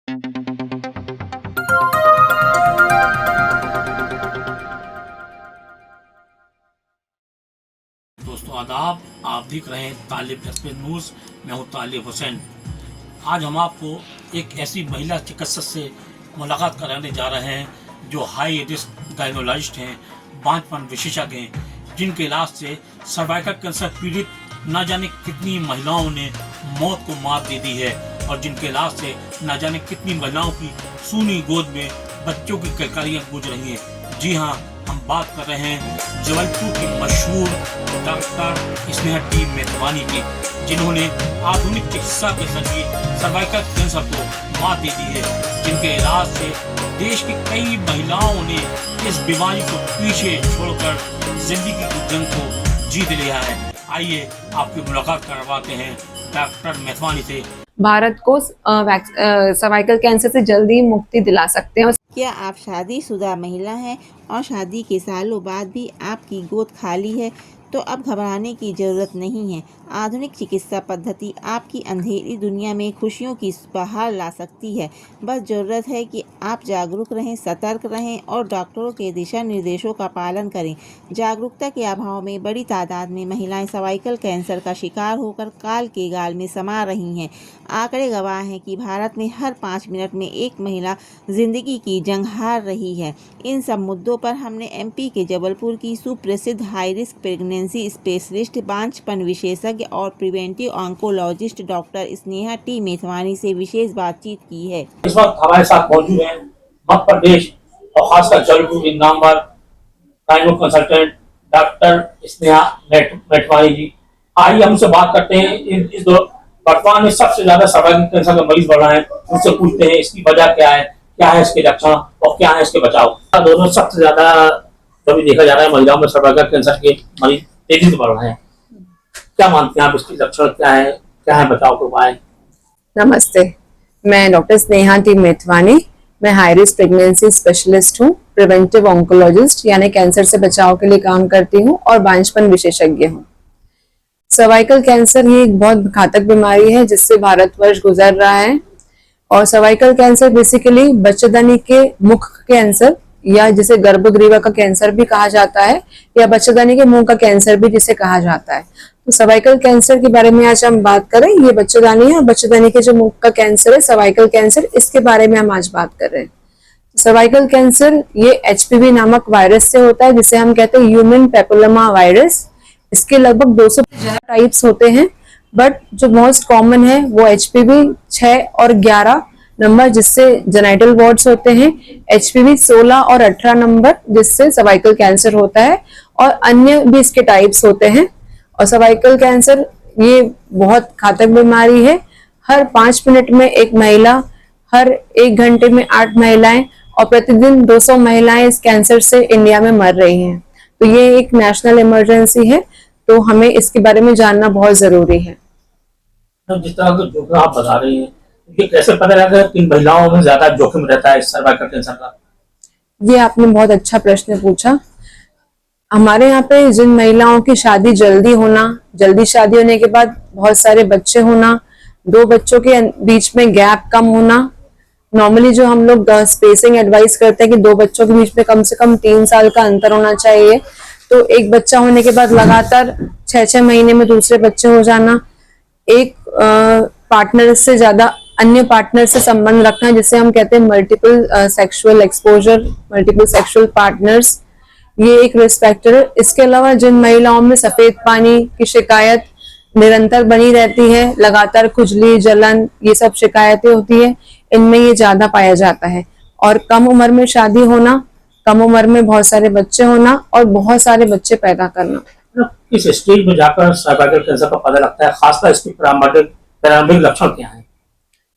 दोस्तों आदाब, आप देख रहे हैं तालिब एक्सप्रेस न्यूज़। मैं हूं तालिब हुसैन। आज हम आपको एक ऐसी महिला चिकित्सक से मुलाकात कराने जा रहे हैं जो हाई रिस्क गायनोलॉजिस्ट हैं, बांझपन विशेषज्ञ हैं, जिनके इलाज से सर्वाइकल कैंसर पीड़ित न जाने कितनी महिलाओं ने मौत को मात दे दी है और जिनके इलाज से न जाने कितनी महिलाओं की सूनी गोद में बच्चों की किलकारियां गूंज रही हैं। जी हाँ, हम बात कर रहे हैं जबलपुर की मशहूर डॉक्टर स्नेहा टी मेथवानी की, जिन्होंने आधुनिक चिकित्सा के जरिए सर्वाइकल कैंसर को मात दे दी है, जिनके इलाज से देश की कई महिलाओं ने इस बीमारी को पीछे छोड़कर जिंदगी की जंग को जीत लिया है। आइए आपकी मुलाकात करवाते हैं डॉक्टर मेथवानी से। भारत को सर्वाइकल कैंसर से जल्दी मुक्ति दिला सकते हैं। क्या आप शादीशुदा महिला हैं और शादी के सालों बाद भी आपकी गोद खाली है? तो अब घबराने की ज़रूरत नहीं है। आधुनिक चिकित्सा पद्धति आपकी अंधेरी दुनिया में खुशियों की बहार ला सकती है। बस ज़रूरत है कि आप जागरूक रहें, सतर्क रहें और डॉक्टरों के दिशा निर्देशों का पालन करें। जागरूकता के अभाव में बड़ी तादाद में महिलाएं सर्वाइकल कैंसर का शिकार होकर काल के गाल में समा रही हैं। आंकड़े गवाह हैं कि भारत में हर 5 मिनट में एक महिला जिंदगी की जंग हार रही है। इन सब मुद्दों पर हमने एमपी के जबलपुर की सुप्रसिद्ध हाई रिस्क प्रेगनेंसी स्पेशलिस्ट, बांझपन विशेषज्ञ और preventive oncologist doctor Sneha T Methwani से विशेष बातचीत की है। इस वक्त हमारे साथ मौजूद हैं मध्य प्रदेश और खासकर जबलपुर की नामवर गायनो कंसल्टेंट डॉक्टर स्नेहा मेथवानी जी। आइए हमसे बात करते हैं इस वर्तमान में सबसे ज्यादा सर्वाइकल कैंसर का मरीज बढ़ रहा है, उनसे पूछते हैं इसकी वजह क्या है इसके लक्षण और क्या है इसके बचाव। दोनों सबसे ज्यादा कभी देखा जा रहा है महिलाओं में सर्वाइकल कैंसर के मरीज तेजी से बढ़ रहे हैं। क्या मानते हैं आप, इसके लक्षण क्या है बचाव के उपाय? नमस्ते, मैं डॉक्टर स्नेहा टी मेथवानी। मैं हाई रिस्क प्रेगनेंसी स्पेशलिस्ट हूँ, प्रिवेंटिव ऑन्कोलॉजिस्ट यानी कैंसर से बचाव के लिए काम करती हूँ और बांझपन विशेषज्ञ हूँ। सर्वाइकल कैंसर ये एक बहुत घातक बीमारी है जिससे भारतवर्ष गुजर रहा है। और सर्वाइकल कैंसर बेसिकली बच्चेदानी के मुख कैंसर या जिसे गर्भग्रीवा का कैंसर भी कहा जाता है या बच्चेदानी के मुंह का कैंसर भी जिसे कहा जाता है। तो सर्वाइकल कैंसर के बारे में आज हम बात करें। ये बच्चेदानी है और बच्चेदानी के जो मुख का कैंसर है सर्वाइकल कैंसर, इसके बारे में हम आज बात कर रहे हैं। सर्वाइकल कैंसर ये HPV नामक वायरस से होता है जिसे हम कहते हैं ह्यूमन पेपिलोमा वायरस। इसके लगभग 200 टाइप्स होते हैं, बट जो मोस्ट कॉमन है वो HPV 6 और 11 नंबर जिससे जेनाइटल वार्ड्स होते हैं, HPV 16 और 18 नंबर जिससे सर्वाइकल कैंसर होता है, और अन्य भी इसके टाइप्स होते हैं। और सर्वाइकल कैंसर ये बहुत घातक बीमारी है। हर 5 मिनट में एक महिला, हर 1 घंटे में 8 महिलाएं और प्रतिदिन 200 महिलाएं इस कैंसर से इंडिया में मर रही हैं। तो ये एक नेशनल इमरजेंसी है, तो हमें इसके बारे में जानना बहुत जरूरी है। जिस तरह का जोखिम आप बता रही हैं, ये कैसे पता लगा कि किन महिलाओं में ज्यादा जोखिम रहता है सर्वाइकल कैंसर का? ये आपने बहुत अच्छा प्रश्न पूछा। हमारे यहाँ पे जिन महिलाओं की शादी जल्दी शादी होने के बाद बहुत सारे बच्चे होना, 2 बच्चों के बीच में गैप कम होना, नॉर्मली जो हम लोग स्पेसिंग एडवाइस करते हैं कि 2 बच्चों के बीच में कम से कम 3 साल का अंतर होना चाहिए। तो एक बच्चा होने के बाद लगातार 6-6 महीने में दूसरे बच्चे हो जाना, एक पार्टनर से ज्यादा अन्य पार्टनर से संबंध रखना जिसे हम कहते हैं multiple sexual exposure, multiple sexual partners, ये एक रिस्क फैक्टर है। इसके अलावा जिन महिलाओं में सफेद पानी की शिकायत निरंतर बनी रहती है, लगातार खुजली, जलन, ये सब शिकायतें होती है, इनमें ये ज्यादा पाया जाता है। और कम उम्र में शादी होना, कम उम्र में बहुत सारे बच्चे होना और बहुत सारे बच्चे पैदा करना। किस स्टेज में जाकर सर्वाइकल कैंसर का पता लगता है, खासकर इसके प्रारंभिक लक्षण क्या हैं?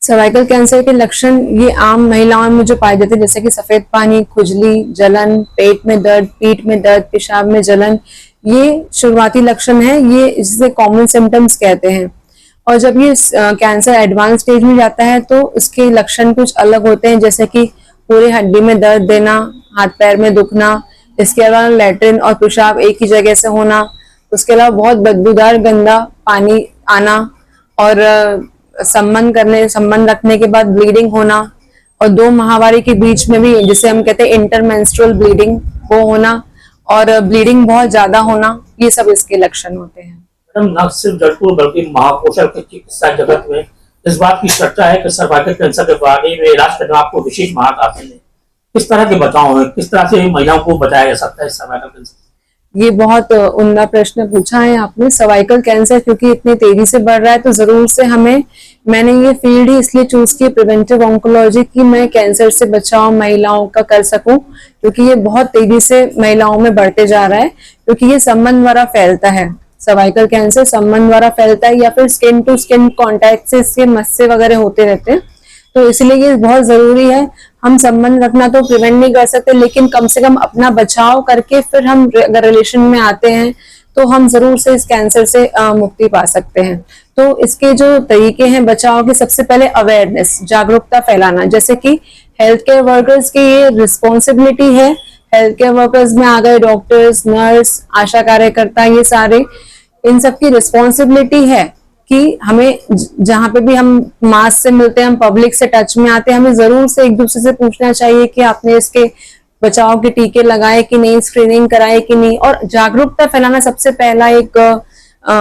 सर्वाइकल कैंसर के लक्षण ये आम महिलाओं में जो पाए जाते हैं जैसे कि सफेद पानी, खुजली, जलन, पेट में दर्द, पीठ में दर्द, पेशाब में जलन, ये शुरुआती लक्षण है, ये जिसे कॉमन सिम्टम्स कहते हैं। और जब ये कैंसर एडवांस स्टेज में जाता है तो इसके लक्षण कुछ अलग होते हैं, जैसे कि पूरी हड्डी में दर्द देना, हाथ पैर में दुखना, इसके अलावा लैट्रिन और पेशाब एक ही जगह से होना, उसके अलावा बहुत बदबूदार गंदा पानी आना और संबंध रखने के बाद ब्लीडिंग होना, और 2 माहवारी के बीच में भी, जिसे हम कहते हैं इंटरमेंस्ट्रुअल ब्लीडिंग, वो होना और ब्लीडिंग बहुत ज्यादा होना, ये सब इसके लक्षण होते हैं। मैडम, न सिर्फ जयपुर बल्कि महाकौशल के चिकित्सा जगत में इस बात की चर्चा है कि सर्वाइकल कैंसर के बारे में इलाज करने में आपको विशेष महारत हासिल है। किस तरह के बचाव है, किस तरह से महिलाओं को बचाया जा सकता है सर्वाइकल कैंसर? ये बहुत उम्दा प्रश्न पूछा है आपने। सर्वाइकल कैंसर क्योंकि इतनी तेजी से बढ़ रहा है तो जरूर से मैंने ये फील्ड ही इसलिए चूज की प्रिवेंटिव ऑन्कोलॉजी की, मैं कैंसर से बचाव महिलाओं का कर सकूं, क्योंकि ये बहुत तेजी से महिलाओं में बढ़ते जा रहा है। क्योंकि ये संबंध द्वारा फैलता है, सर्वाइकल कैंसर संबंध द्वारा फैलता है या फिर स्किन टू स्किन कॉन्टैक्ट से इसके मस्से वगैरह होते रहते हैं। तो इसलिए ये बहुत जरूरी है। हम संबंध रखना तो प्रिवेंट नहीं कर सकते, लेकिन कम से कम अपना बचाव करके फिर हम अगर रिलेशन में आते हैं तो हम जरूर से इस कैंसर से मुक्ति पा सकते हैं। तो इसके जो तरीके हैं बचाव के, सबसे पहले अवेयरनेस, जागरूकता फैलाना। जैसे कि हेल्थ केयर वर्कर्स की ये रिस्पॉन्सिबिलिटी है। हेल्थ केयर वर्कर्स में आ गए डॉक्टर्स, नर्स, आशा कार्यकर्ता, ये सारे, इन सबकी रिस्पॉन्सिबिलिटी है कि हमें जहां पे भी हम मास से मिलते हैं, हम पब्लिक से टच में आते हैं, हमें जरूर से एक दूसरे से पूछना चाहिए कि आपने इसके बचाव के टीके लगाए कि नहीं, स्क्रीनिंग कराए कि नहीं। और जागरूकता फैलाना सबसे पहला एक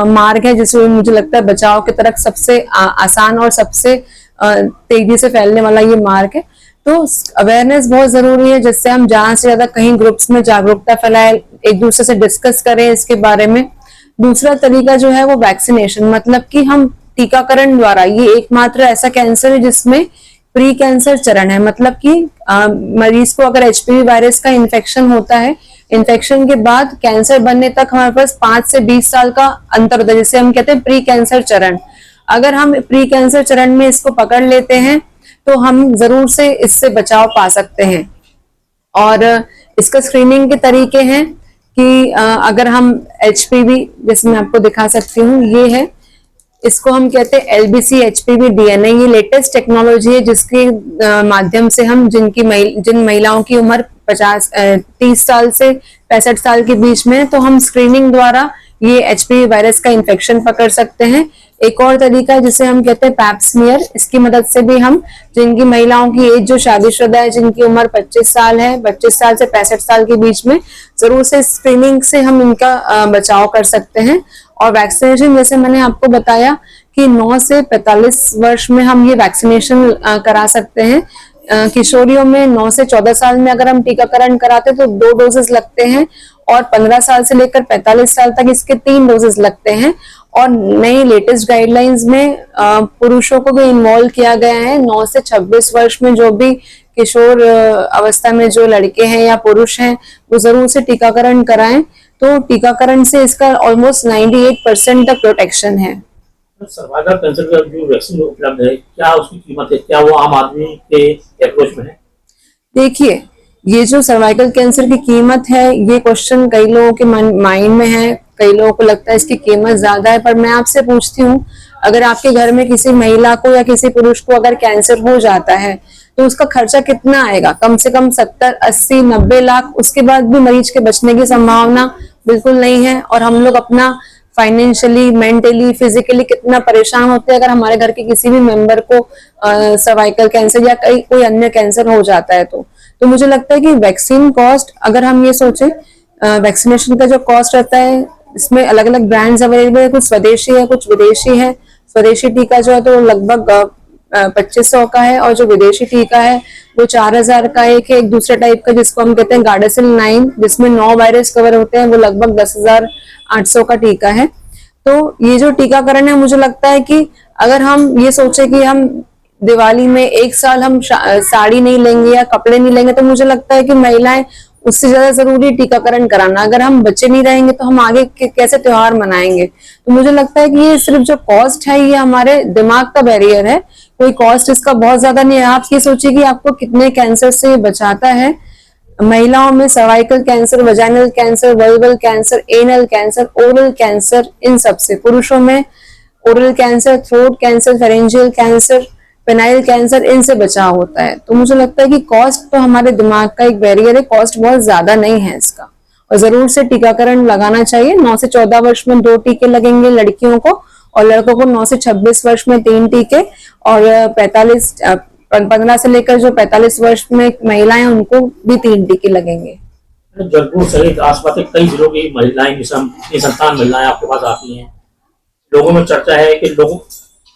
मार्ग है जिसमें मुझे लगता है बचाव की तरफ सबसे आसान और सबसे तेजी से फैलने वाला ये मार्ग है। तो अवेयरनेस बहुत जरूरी है, जिससे हम ज्यादा से ज्यादा कहीं ग्रुप्स में जागरूकता फैलाए, एक दूसरे से डिस्कस करें इसके बारे में। दूसरा तरीका जो है वो वैक्सीनेशन, मतलब कि हम टीकाकरण द्वारा, ये एकमात्र ऐसा कैंसर है जिसमें प्री कैंसर चरण है। मतलब कि मरीज को अगर एचपीवी वायरस का इन्फेक्शन होता है, इन्फेक्शन के बाद कैंसर बनने तक हमारे पास 5 से 20 साल का अंतर होता है, जिसे हम कहते हैं प्री कैंसर चरण। अगर हम प्री कैंसर चरण में इसको पकड़ लेते हैं तो हम जरूर से इससे बचाव पा सकते हैं। और इसका स्क्रीनिंग के तरीके हैं कि अगर हम एचपीवी, जैसे मैं आपको दिखा सकती हूँ, ये है, इसको हम कहते हैं एलबीसी एचपीवी डीएनए। ये लेटेस्ट टेक्नोलॉजी है जिसके माध्यम से हम जिन महिलाओं की उम्र 30 साल से 65 साल के बीच में, तो हम स्क्रीनिंग द्वारा ये एचपीवी वायरस का इन्फेक्शन पकड़ सकते हैं। एक और तरीका है जिसे हम कहते हैं पैप स्मीयर। इसकी मदद से भी हम जिनकी महिलाओं की एज जो शादीशुदा है, जिनकी उम्र 25 साल है, 25 साल से 65 साल के बीच में, जरूर से स्क्रीनिंग से हम इनका बचाव कर सकते हैं। और वैक्सीनेशन, जैसे मैंने आपको बताया कि 9 से 45 वर्ष में हम ये वैक्सीनेशन करा सकते हैं। किशोरियों में 9 से 14 साल में अगर हम टीकाकरण कराते हैं तो 2 डोजेस लगते हैं, और 15 साल से लेकर 45 साल तक इसके 3 डोजेस लगते हैं। और नई लेटेस्ट गाइडलाइंस में पुरुषों को भी इन्वॉल्व किया गया है। 9 से 26 वर्ष में जो भी किशोर अवस्था में जो लड़के हैं या पुरुष हैं, वो जरूर से टीकाकरण कराएं। तो टीकाकरण से इसका ऑलमोस्ट 98% तक प्रोटेक्शन है। सर्वाइकल कैंसर का जो वैक्सीन उपलब्ध है, क्या उसकी कीमत है, क्या वो आम आदमी के अप्रोच में है? देखिए, ये जो सर्वाइकल कैंसर की कीमत है, ये क्वेश्चन कई लोगों के माइंड में है। कई लोगों को लगता है इसकी कीमत ज्यादा है, पर मैं आपसे पूछती हूँ, अगर आपके घर में किसी महिला को या किसी पुरुष को अगर कैंसर हो जाता है तो उसका खर्चा कितना आएगा? कम से कम 70, 80, 90 लाख। उसके बाद भी मरीज के बचने की संभावना बिल्कुल नहीं है। और हम लोग अपना फाइनेंशियली, मेंटली, फिजिकली कितना परेशान होते हैं अगर हमारे घर के किसी भी मेंबर को सर्वाइकल कैंसर या कोई अन्य कैंसर हो जाता है। तो मुझे लगता है कि वैक्सीन कॉस्ट, अगर हम ये सोचें, वैक्सीनेशन का जो कॉस्ट रहता है, इसमें अलग अलग ब्रांड्स अवेलेबल है, कुछ स्वदेशी है, कुछ विदेशी है। स्वदेशी टीका जो है तो लगभग 2500 का है, और जो विदेशी टीका है वो 4000 का एक है। एक दूसरे टाइप का जिसको हम कहते हैं गार्डासिल 9, जिसमें 9 वायरस कवर होते हैं, वो लगभग 10,800 का टीका है। तो ये जो टीकाकरण है, मुझे लगता है कि अगर हम ये सोचे कि हम दिवाली में एक साल हम साड़ी नहीं लेंगे या कपड़े नहीं लेंगे, तो मुझे लगता है कि महिलाएं, उससे ज्यादा जरूरी टीकाकरण कराना। अगर हम बच्चे नहीं रहेंगे तो हम आगे कैसे त्योहार मनाएंगे? तो मुझे लगता है कि ये सिर्फ जो कॉस्ट है, ये हमारे दिमाग का बैरियर है। कोई कॉस्ट इसका बहुत ज्यादा नहीं है। आप ये सोचिए कि आपको कितने कैंसर से बचाता है। महिलाओं में cervical cancer, vaginal cancer, vulval cancer, anal cancer, oral cancer, इन सब से। पुरुषों में oral cancer, throat cancer, pharyngeal cancer, penile cancer, इनसे बचाव होता है। तो मुझे लगता है कि कॉस्ट तो हमारे दिमाग का एक बैरियर है, कॉस्ट बहुत ज्यादा नहीं है इसका। और जरूर से टीकाकरण लगाना चाहिए। 9 से 14 वर्ष में 2 टीके लगेंगे लड़कियों को, और लड़कों को 9 से 26 वर्ष में 3 टीके, और 15 से लेकर जो 45 वर्ष में महिलाएं हैं उनको भी 3 टीके लगेंगे। जयपुर सहित आसपास के कई जिलों की महिलाएं निसंतान महिलाएं आपके पास आती हैं। लोगों में चर्चा है कि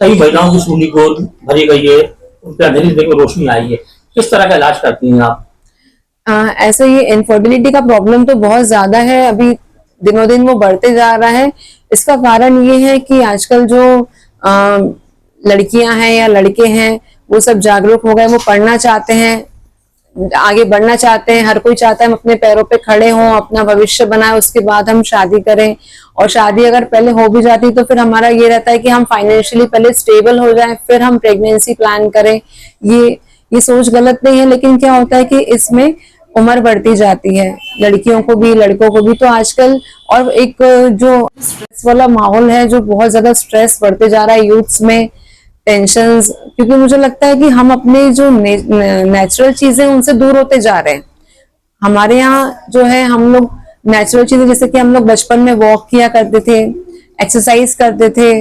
कई महिलाओं की सूली गोद भरी गई है, उनके अंधेरी जिंदगी में रोशनी आई है। किस तरह का इलाज करती हैं आप? ऐसे ये इनफर्टिलिटी का प्रॉब्लम तो बहुत ज्यादा है, अभी दिनों दिन वो बढ़ते जा रहा है। इसका कारण ये है कि आजकल जो लड़कियां हैं या लड़के हैं वो सब जागरूक हो गए, वो पढ़ना चाहते हैं, आगे बढ़ना चाहते हैं। हर कोई चाहता है हम अपने पैरों पे खड़े हों, अपना भविष्य बनाए, उसके बाद हम शादी करें। और शादी अगर पहले हो भी जाती तो फिर हमारा ये रहता है कि हम फाइनेंशियली पहले स्टेबल हो जाएं, फिर हम प्रेगनेंसी प्लान करें। ये सोच गलत नहीं है, लेकिन क्या होता है कि इसमें उम्र बढ़ती जाती है, लड़कियों को भी लड़कों को भी। तो आजकल और एक जो स्ट्रेस वाला माहौल है, जो बहुत ज्यादा स्ट्रेस बढ़ते जा रहा है यूथ्स में, टेंशन्स, क्योंकि मुझे लगता है कि हम अपने जो नेचुरल चीजें उनसे दूर होते जा रहे हैं। हमारे यहाँ जो है हम लोग नेचुरल चीजें, जैसे कि हम लोग बचपन में वॉक किया करते थे, एक्सरसाइज करते थे,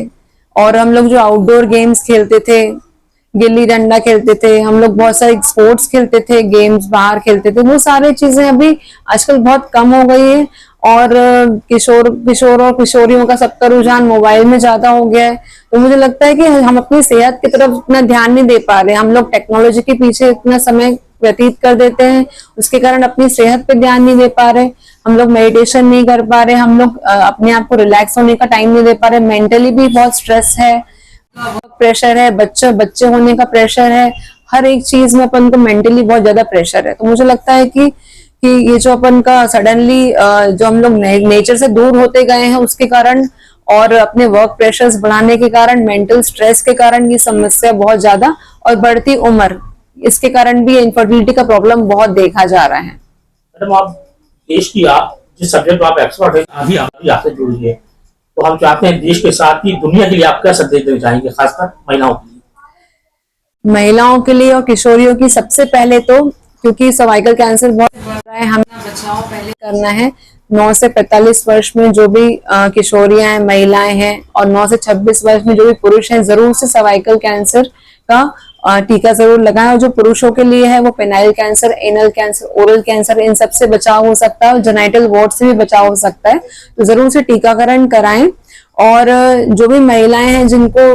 और हम लोग जो आउटडोर गेम्स खेलते थे, गिल्ली डंडा खेलते थे, हम लोग बहुत सारे स्पोर्ट्स खेलते थे, गेम्स बाहर खेलते थे, वो सारी चीजें अभी आजकल बहुत कम हो गई है। और किशोर और किशोरियों का सबका रुझान मोबाइल में ज्यादा हो गया है। तो मुझे लगता है कि हम अपनी सेहत की तरफ इतना ध्यान नहीं दे पा रहे, हम लोग टेक्नोलॉजी के पीछे इतना समय व्यतीत कर देते हैं, उसके कारण अपनी सेहत पे ध्यान नहीं दे पा रहे, हम लोग मेडिटेशन नहीं कर पा रहे, हम लोग अपने आप को रिलैक्स होने का टाइम नहीं दे पा रहे। मेंटली भी बहुत स्ट्रेस है, वर्क प्रेशर है, बच्चे होने का प्रेशर है, हर एक चीज में अपन को मेंटली बहुत ज्यादा प्रेशर है। तो मुझे लगता है कि ये जो अपन का सडनली जो हम लोग नेचर से दूर होते गए हैं उसके कारण, और अपने वर्क प्रेशर्स बढ़ाने के कारण, मेंटल स्ट्रेस के कारण ये समस्या बहुत ज्यादा, और बढ़ती उम्र, इसके कारण भी इनफर्टिलिटी का प्रॉब्लम बहुत देखा जा रहा है। मैडम, आप देश की, आप जिस सब्जेक्ट में आप एक्सपर्ट है, अभी आपसे जुड़ी है, तो हम चाहते हैं देश के साथ ही दुनिया के लिए आप क्या संदेश देना चाहेंगे, खासकर महिलाओं के लिए? महिलाओं के लिए और किशोरियों की सबसे पहले तो, क्योंकि सर्वाइकल कैंसर बहुत बढ़ रहा है, हमें बचाव पहले करना है। 9 से 45 वर्ष में जो भी किशोरियां हैं, महिलाएं हैं, और 9 से 26 वर्ष में जो भी पुरुष हैं, जरूर से सर्वाइकल कैंसर का टीका जरूर लगाएं। और जो पुरुषों के लिए है वो penile cancer, anal cancer, oral cancer, इन सब से बचाव हो सकता है, और जेनाइटल वार्ड से भी बचाव हो सकता है। तो जरूर से टीकाकरण कराएं। और जो भी महिलाएं हैं जिनको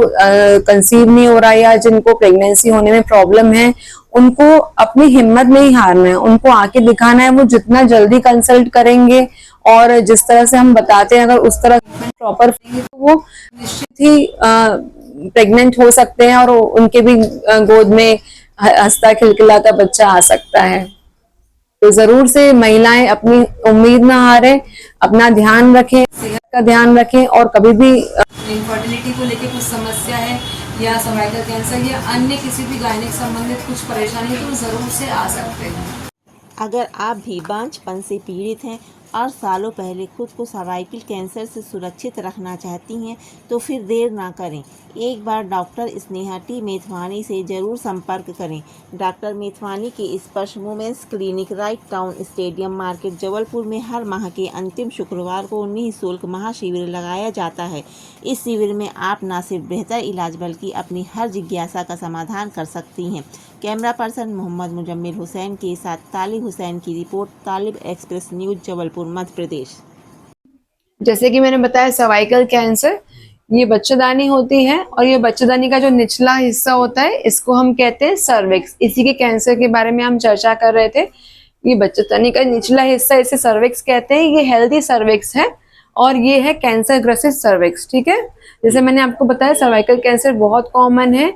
कंसीव नहीं हो रहा है या जिनको प्रेगनेंसी होने में प्रॉब्लम है, उनको अपनी हिम्मत नहीं हारना है, उनको आके दिखाना है। वो जितना जल्दी कंसल्ट करेंगे और जिस तरह से हम बताते हैं, अगर उस तरह प्रॉपर तो वो निश्चित ही प्रेग्नेंट हो सकते हैं, और उनके भी गोद में हंसता खिलखिलाता बच्चा आ सकता है। तो जरूर से महिलाएं अपनी उम्मीद ना हारें, अपना ध्यान रखें, सेहत का ध्यान रखें, और कभी भी इनफर्टिलिटी को लेके कुछ समस्या है या सर्वाइकल कैंसर या अन्य किसी भी गायनिक संबंधित कुछ परेशानी है तो जरूर से आ सकते हैं। अगर आप भी बांझपन से पीड़ित हैं और सालों पहले खुद को सर्वाइकल कैंसर से सुरक्षित रखना चाहती हैं तो फिर देर ना करें, एक बार डॉक्टर स्नेहा टी मेथवानी से ज़रूर संपर्क करें। डॉक्टर मेथवानी के Sparsh women's clinic Wright Town stadium market Jabalpur में हर माह के अंतिम शुक्रवार को निःशुल्क महाशिविर लगाया जाता है। इस शिविर में आप न सिर्फ बेहतर इलाज बल्कि अपनी हर जिज्ञासा का समाधान कर सकती हैं। कैमरा पर्सन मोहम्मद मुजम्मिल हुसैन के साथ तालिब हुसैन की रिपोर्ट, तालिब एक्सप्रेस न्यूज, जबलपुर, मध्य प्रदेश। जैसे कि मैंने बताया, सर्वाइकल कैंसर ये बच्चेदानी होती है, और ये बच्चेदानी का जो निचला हिस्सा होता है इसको हम कहते हैं सर्विक्स। इसी के कैंसर के बारे में हम चर्चा कर रहे थे। ये बच्चेदानी का निचला हिस्सा, इसे सर्विक्स कहते हैं। ये हेल्दी सर्विक्स है और ये है कैंसर ग्रसित सर्विक्स। ठीक है, जैसे मैंने आपको बताया सर्वाइकल कैंसर बहुत कॉमन है।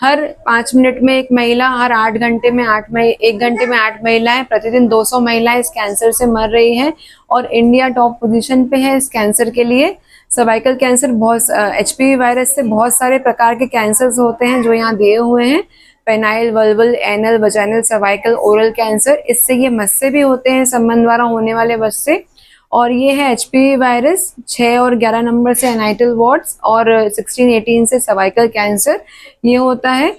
हर 5 मिनट में एक महिला, हर 8 घंटे में 1 घंटे में 8 महिलाएं, प्रतिदिन 200 महिलाएं इस कैंसर से मर रही हैं, और इंडिया टॉप पोजीशन पे है इस कैंसर के लिए। सर्वाइकल कैंसर बहुत HPV वायरस से बहुत सारे प्रकार के कैंसर्स होते हैं जो यहाँ दिए हुए हैं। Penile, vulval, anal, vaginal, cervical, oral cancer, इससे ये मस से भी होते हैं, संबंध द्वारा होने वाले मस से। और ये है HPV वायरस, 6 और 11 नंबर से एनाइटल वार्ड्स, और 16-18 से सर्वाइकल कैंसर ये होता है।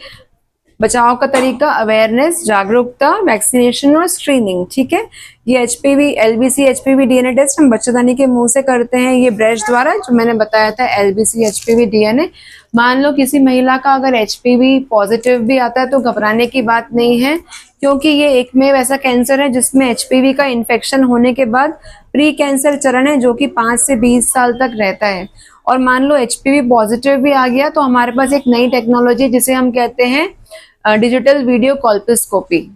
बचाव का तरीका, अवेयरनेस, जागरूकता, वैक्सीनेशन और स्क्रीनिंग। ठीक है, ये HPV LBC HPV DNA test हम बच्चेदानी के मुंह से करते हैं, ये ब्रश द्वारा, जो मैंने बताया था एलबीसी एचपीवी डीएनए। मान लो किसी महिला का अगर एचपीवी पॉजिटिव भी आता है तो घबराने की बात नहीं है, क्योंकि ये एकमेव ऐसा कैंसर है जिसमें एचपीवी का इन्फेक्शन होने के बाद प्री कैंसर चरण है, जो कि 5 से 20 साल तक रहता है। और मान लो एचपीवी पॉजिटिव भी आ गया तो हमारे पास एक नई टेक्नोलॉजी जिसे हम कहते हैं डिजिटल वीडियो कॉल्पोस्कोपी।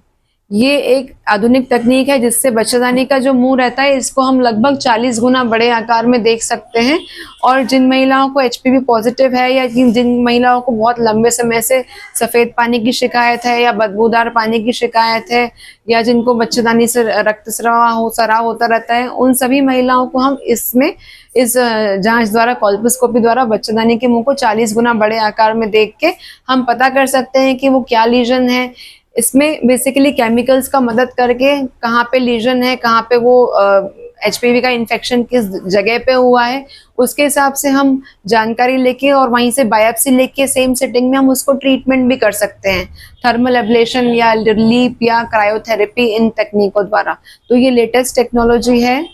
ये एक आधुनिक तकनीक है जिससे बच्चेदानी का जो मुंह रहता है इसको हम लगभग 40 गुना बड़े आकार में देख सकते हैं। और जिन महिलाओं को एचपीवी पॉजिटिव है या जिन महिलाओं को बहुत लंबे समय से सफेद पानी की शिकायत है या बदबूदार पानी की शिकायत है या जिनको बच्चेदानी से रक्तस्राव होता रहता है, उन सभी महिलाओं को हम इस जांच द्वारा, कॉल्पोस्कोपी द्वारा बच्चेदानी के मुंह को 40 गुना बड़े आकार में देख के हम पता कर सकते हैं कि वो क्या लीजन है। इसमें बेसिकली केमिकल्स का मदद करके कहाँ पे लीजन है, कहाँ पे वो एचपीवी का इन्फेक्शन किस जगह पे हुआ है, उसके हिसाब से हम जानकारी लेके और वहीं से बायोप्सी लेके सेम सेटिंग में हम उसको ट्रीटमेंट भी कर सकते हैं, थर्मल एब्लेशन या लीप या क्रायोथेरेपी, इन तकनीकों द्वारा। तो ये लेटेस्ट टेक्नोलॉजी है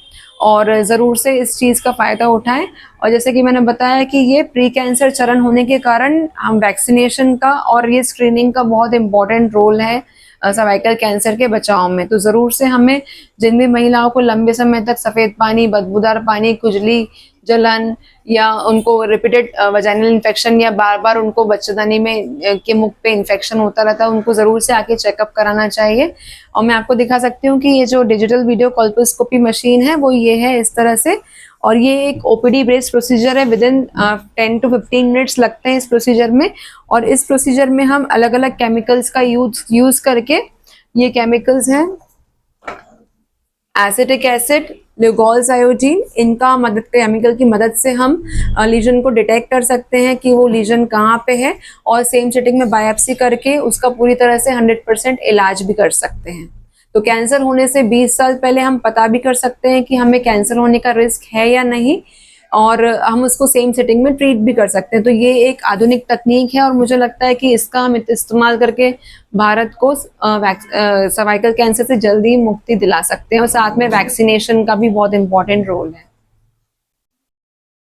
और ज़रूर से इस चीज़ का फ़ायदा उठाएं। और जैसे कि मैंने बताया कि ये प्री कैंसर चरण होने के कारण हम वैक्सीनेशन का और ये स्क्रीनिंग का बहुत इम्पोर्टेंट रोल है सर्वाइकल कैंसर के बचाव में। तो ज़रूर से हमें जिन भी महिलाओं को लंबे समय तक सफ़ेद पानी, बदबूदार पानी, खुजली, जलन या उनको रिपीटेड वजाइनल इन्फेक्शन या बार बार उनको बच्चेदानी में के मुख पे इन्फेक्शन होता रहता है, उनको ज़रूर से आके चेकअप कराना चाहिए। और मैं आपको दिखा सकती हूँ कि ये जो डिजिटल वीडियो कॉल्पोस्कोपी मशीन है वो ये है इस तरह से, और ये एक ओपीडी बेस्ड प्रोसीजर है। विदिन 10 to 15 मिनट्स लगते हैं इस प्रोसीजर में। और इस प्रोसीजर में हम अलग अलग केमिकल्स का यूज करके, ये केमिकल्स हैं एसिटिक एसिड, ल्यूगोल्स आयोडीन, इनका केमिकल की मदद से हम लीजन को डिटेक्ट कर सकते हैं कि वो लीजन कहाँ पे है, और सेम सेटिंग में बायोप्सी करके उसका पूरी तरह से 100% इलाज भी कर सकते हैं। तो कैंसर होने से 20 साल पहले हम पता भी कर सकते हैं कि हमें कैंसर होने का रिस्क है या नहीं, और हम उसको सेम सेटिंग में ट्रीट भी कर सकते हैं। तो ये एक आधुनिक तकनीक है और मुझे लगता है कि इसका हम इस्तेमाल करके भारत को सर्वाइकल कैंसर से जल्दी मुक्ति दिला सकते हैं, और साथ में वैक्सीनेशन का भी बहुत इंपॉर्टेंट रोल है।